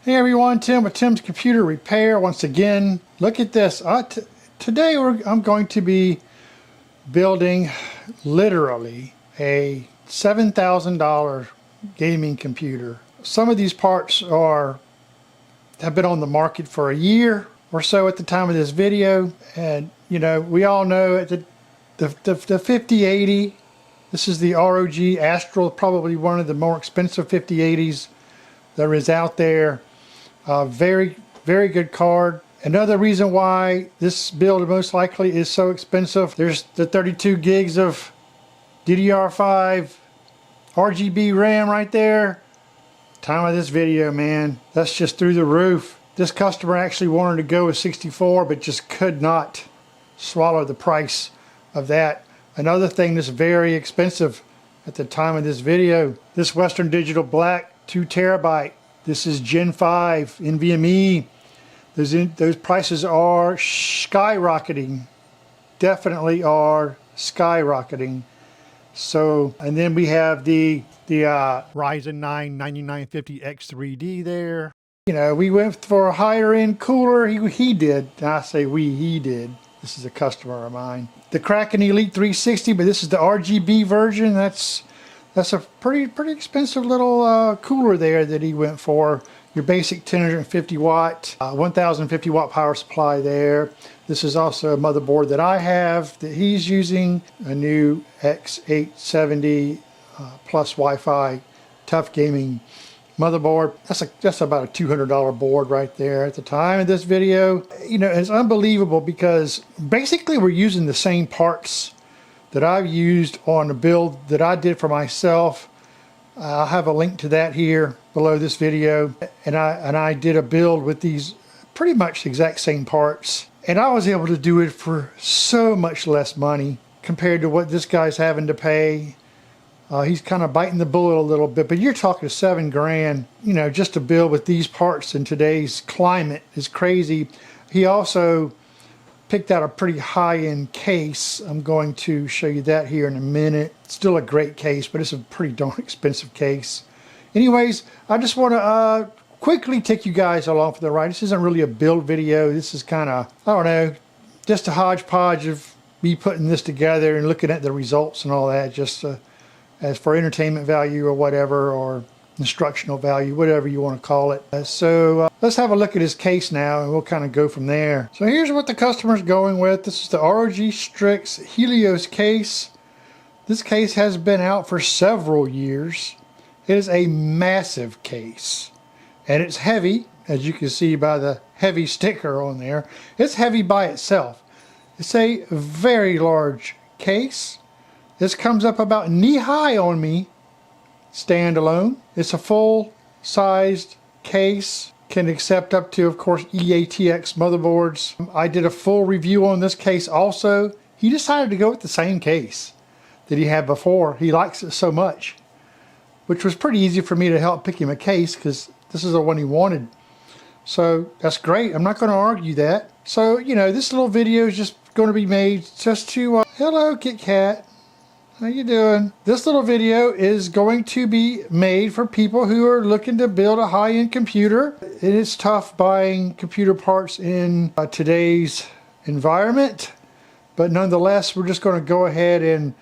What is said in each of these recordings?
Hey everyone, Tim with Tim's Computer Repair once again. Look at this. Today I'm going to be building literally a $7,000 gaming computer. Some of these parts have been on the market for a year or so at the time of this video, and you know, we all know the 5080. This is the ROG Astral, probably one of the more expensive 5080s there is out there. Very good card. Another reason why this build most likely is so expensive, there's the 32 gigs of DDR5 RGB RAM right there. Time of this video, man, that's just through the roof. This customer actually wanted to go with 64 but just could not swallow the price of that. Another thing that's very expensive at the time of this video, this Western Digital Black 2 terabyte. This is Gen 5 NVMe. Those prices are skyrocketing. Definitely are skyrocketing. So, and then we have the Ryzen 9 9950X3D there. You know, we went for a higher end cooler. He did. I say he did. This is a customer of mine. The Kraken Elite 360, but this is the RGB version. That's a pretty expensive little cooler there that he went for. Your basic 1050 watt, 1050 watt power supply there. This is also a motherboard that I have that he's using, a new X870 plus Wi-Fi tough gaming motherboard. That's about a $200 board right there at the time of this video. You know, it's unbelievable because basically we're using the same parts that I've used on the build that I did for myself. I'll have a link to that here below this video. And I did a build with these pretty much the exact same parts. And I was able to do it for so much less money compared to what this guy's having to pay. He's kind of biting the bullet a little bit, but you're talking $7 grand, you know, just to build with these parts in today's climate is crazy. He also picked out a pretty high-end case. I'm going to show you that here in a minute. Still a great case, but it's a pretty darn expensive case. Anyways, I just want to quickly take you guys along for the ride. This isn't really a build video. This is kind of, I don't know, just a hodgepodge of me putting this together and looking at the results and all that, just as for entertainment value or whatever, or instructional value, whatever you want to call it. So let's have a look at his case now and we'll kind of go from there. So here's what the customer's going with. This is the ROG Strix Helios case. This case has been out for several years. It is a massive case and it's heavy, as you can see by the heavy sticker on there. It's heavy by itself. It's a very large case. This comes up about knee high on me, standalone. It's a full-sized case, can accept up to, of course, EATX motherboards. I did a full review on this case also. He decided to go with the same case that he had before. He likes it so much, which was pretty easy for me to help pick him a case because this is the one he wanted. So that's great. I'm not going to argue that. So, you know, this little video is just going to be made just to, hello, Kit Kat. How you doing? This little video is going to be made for people who are looking to build a high-end computer. It is tough buying computer parts in today's environment, but nonetheless, we're just going to go ahead and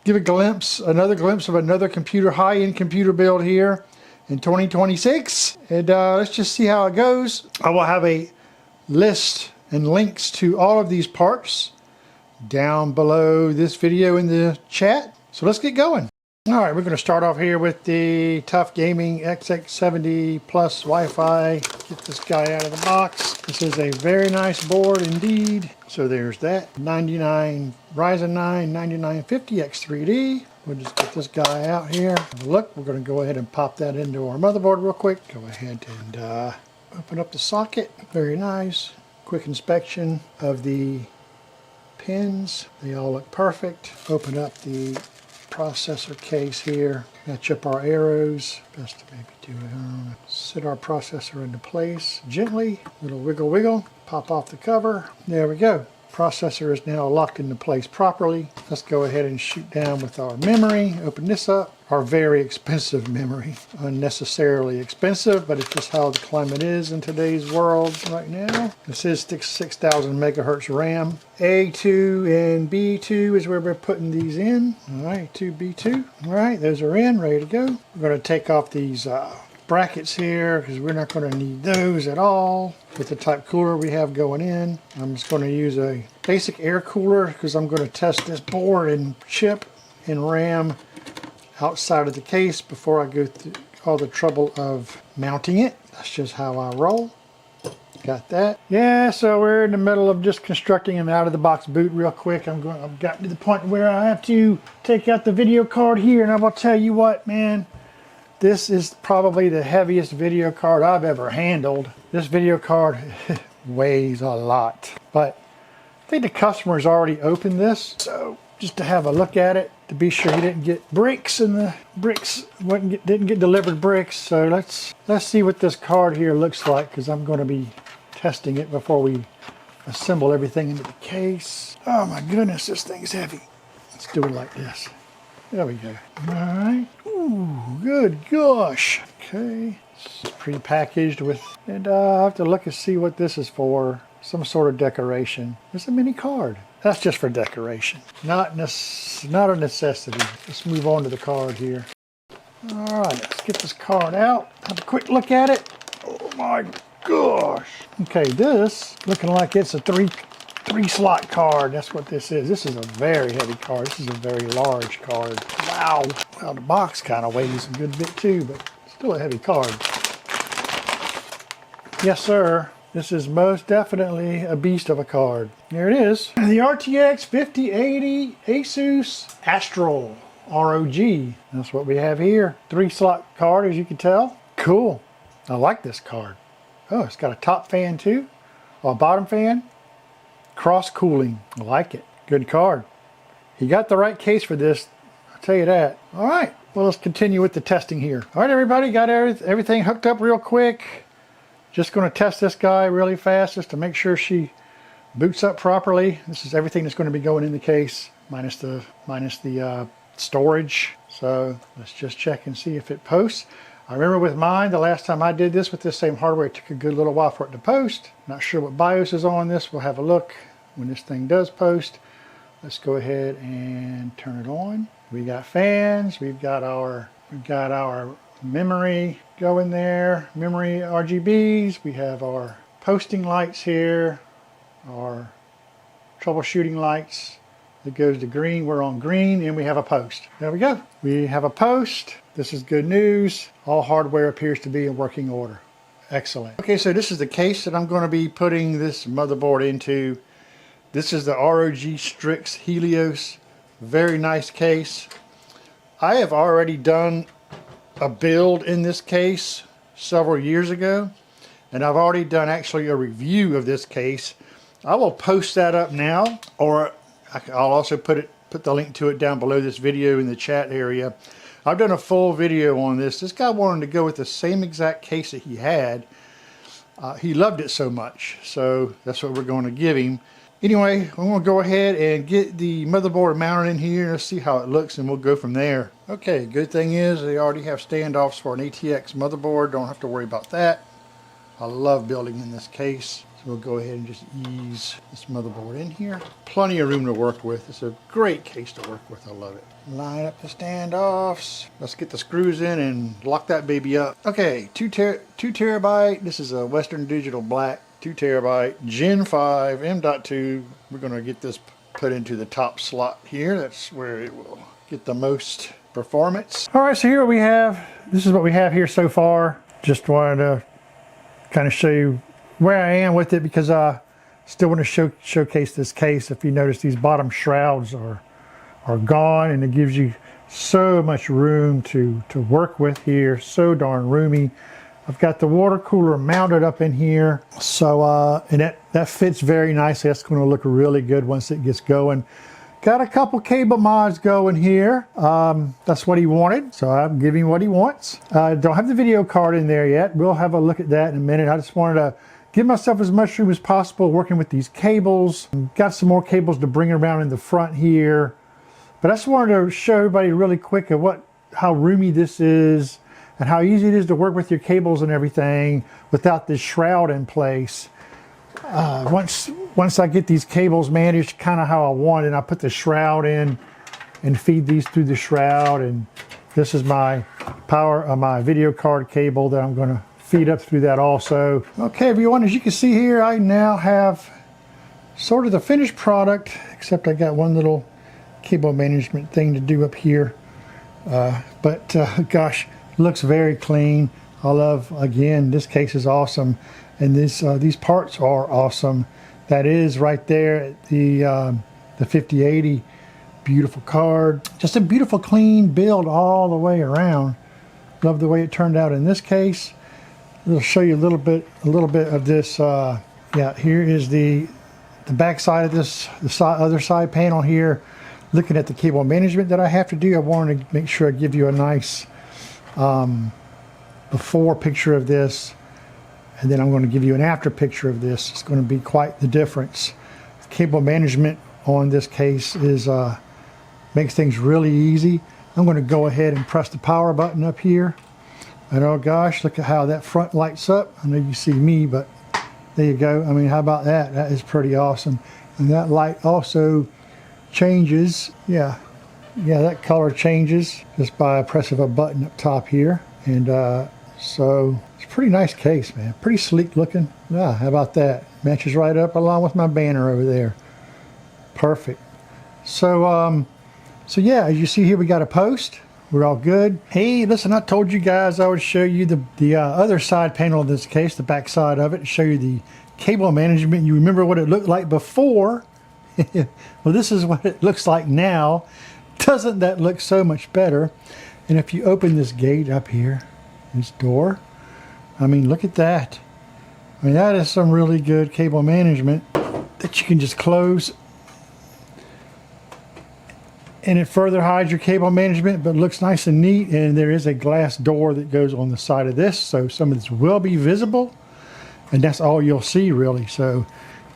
give another glimpse of another high-end computer build here in 2026. And let's just see how it goes. I will have a list and links to all of these parts down below this video in the chat. So let's get going. All right, we're going to start off here with the Tough Gaming XX70 plus Wi-Fi. Get this guy out of the box. This is a very nice board indeed. So there's that Ryzen 9 9950X3D. We'll just get this guy out here. Look, we're going to go ahead and pop that into our motherboard real quick. Go ahead and open up the socket. Very nice. Quick inspection of the pins. They all look perfect. Open up the processor case here. Match up our arrows. Best to maybe do it. Sit our processor into place gently. Little wiggle wiggle. Pop off the cover. There we go. Processor is now locked into place properly. Let's go ahead and shoot down with our memory. Open this up. Our very expensive memory. Unnecessarily expensive, but it's just how the climate is in today's world right now. This is 6,000 megahertz RAM. A2 and B2 is where we're putting these in. All right, A2, B2. All right, those are in, ready to go. We're going to take off these brackets here because we're not going to need those at all with the type cooler we have going in. I'm just going to use a basic air cooler because I'm going to test this board and chip and RAM outside of the case before I go through all the trouble of mounting it. That's just how I roll. Got that. Yeah, so we're in the middle of just constructing an out-of-the-box boot real quick. I've gotten to the point where I have to take out the video card here, and I will tell you what, man, this is probably the heaviest video card I've ever handled. This video card weighs a lot, but I think the customer's already opened this, so just to have a look at it, to be sure he didn't get bricks and the bricks didn't get delivered bricks. So let's see what this card here looks like, because I'm going to be testing it before we assemble everything into the case. Oh my goodness, this thing's heavy. Let's do it like this. There we go. All right. Ooh, good gosh. Okay. It's pre-packaged with, and I have to look and see what this is for. Some sort of decoration. It's a mini card. That's just for decoration. Not a necessity. Let's move on to the card here. All right, let's get this card out. Have a quick look at it. Oh my gosh. Okay, this looking like it's a three slot card. That's what this is. This is a very heavy card. This is a very large card. Wow. Well, the box kind of weighs a good bit too, but still a heavy card. Yes, sir. This is most definitely a beast of a card. There it is. The RTX 5080 ASUS Astral ROG. That's what we have here. 3-slot card, as you can tell. Cool. I like this card. Oh, it's got a top fan too. Or a bottom fan. Cross cooling. I like it. Good card. You got the right case for this. I'll tell you that. All right. Well, let's continue with the testing here. All right, everybody. Got everything hooked up real quick. Just going to test this guy really fast just to make sure she boots up properly. This is everything that's going to be going in the case minus the storage. So let's just check and see if it posts. I remember with mine, the last time I did this with this same hardware, it took a good little while for it to post. Not sure what BIOS is on this. We'll have a look when this thing does post. Let's go ahead and turn it on. We got fans. We've got our memory going there, memory RGBs. We have our posting lights here, our troubleshooting lights. It goes to green, we're on green, and we have a post. There we go. We have a post. This is good news. All hardware appears to be in working order. Excellent. Okay, so this is the case that I'm going to be putting this motherboard into. This is the ROG Strix Helios. Very nice case. I have already done a build in this case several years ago, and I've already done actually a review of this case. I will post that up now, or I'll also put the link to it down below this video in the chat area. I've done a full video on this. This guy wanted to go with the same exact case that he had. He loved it so much, so that's what we're going to give him. Anyway, I'm going to go ahead and get the motherboard mounted in here. Let's see how it looks, and we'll go from there. Okay, good thing is they already have standoffs for an ATX motherboard. Don't have to worry about that. I love building in this case. So we'll go ahead and just ease this motherboard in here. Plenty of room to work with. It's a great case to work with. I love it. Line up the standoffs. Let's get the screws in and lock that baby up. Okay, 2 terabyte. This is a Western Digital Black. 2 terabyte, Gen 5, M.2. We're going to get this put into the top slot here. That's where it will get the most performance. All right, so here we have, this is what we have here so far. Just wanted to kind of show you where I am with it, because I still want to showcase this case. If you notice, these bottom shrouds are gone, and it gives you so much room to work with here. So darn roomy. I've got the water cooler mounted up in here, so and that fits very nicely. That's going to look really good once it gets going. Got a couple cable mods going here. That's what he wanted, so I'm giving what he wants. Don't have the video card in there yet. We'll have a look at that in a minute. I just wanted to give myself as much room as possible working with these cables. Got some more cables to bring around in the front here. But I just wanted to show everybody really quick at how roomy this is and how easy it is to work with your cables and everything without this shroud in place. Once I get these cables managed kind of how I want, and I put the shroud in and feed these through the shroud, and this is my my video card cable that I'm going to feed up through that also. Okay everyone, as you can see here, I now have sort of the finished product, except I got one little cable management thing to do up here. Gosh, looks very clean. I love, again, this case is awesome, and these parts are awesome. That is right there, the 5080, beautiful card. Just a beautiful clean build all the way around. Love the way it turned out in this case. I'll show you a little bit of this. Yeah, here is the back side of this, other side panel here. Looking at the cable management that I have to do, I wanted to make sure I give you a nice before picture of this, and then I'm going to give you an after picture of this. It's going to be quite the difference. The cable management on this case is makes things really easy. I'm going to go ahead and press the power button up here, and oh gosh, look at how that front lights up. I know you see me, but there you go. I mean, how about that? That is pretty awesome. And that light also changes. Yeah, that color changes just by a press of a button up top here. And so it's a pretty nice case, man. Pretty sleek looking. Yeah, how about that? Matches right up along with my banner over there. Perfect. So yeah, as you see here, we got a post. We're all good. Hey, listen, I told you guys I would show you the other side panel of this case, the back side of it, show you the cable management. You remember what it looked like before? Well, this is what it looks like now. Doesn't that look so much better? And if you open this gate up here, this door, I mean, look at that. I mean, that is some really good cable management that you can just close. And it further hides your cable management, but looks nice and neat. And there is a glass door that goes on the side of this, so some of this will be visible. And that's all you'll see, really. So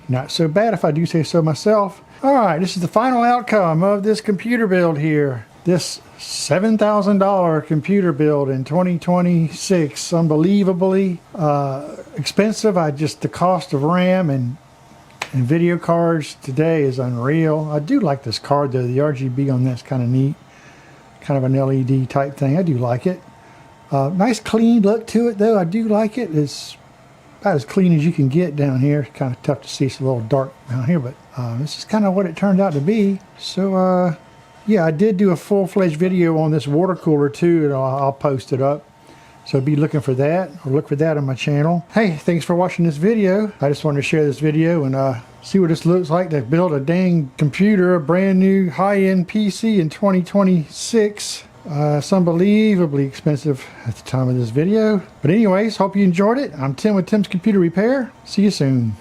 not so bad if I do say so myself. All right, this is the final outcome of this computer build here. This $7,000 computer build in 2026. Unbelievably expensive. The cost of RAM and video cards today is unreal. I do like this card though. The RGB on that's kind of neat. Kind of an LED type thing. I do like it. Nice clean look to it though. I do like it. It's about as clean as you can get down here. It's kind of tough to see. It's a little dark down here, but this is kind of what it turned out to be. So yeah, I did do a full-fledged video on this water cooler too, and I'll post it up. So be looking for that, or look for that on my channel. Hey, thanks for watching this video. I just wanted to share this video and see what this looks like to build a dang computer, a brand new high-end PC in 2026. It's unbelievably expensive at the time of this video. But anyways, hope you enjoyed it. I'm Tim with Tim's Computer Repair. See you soon.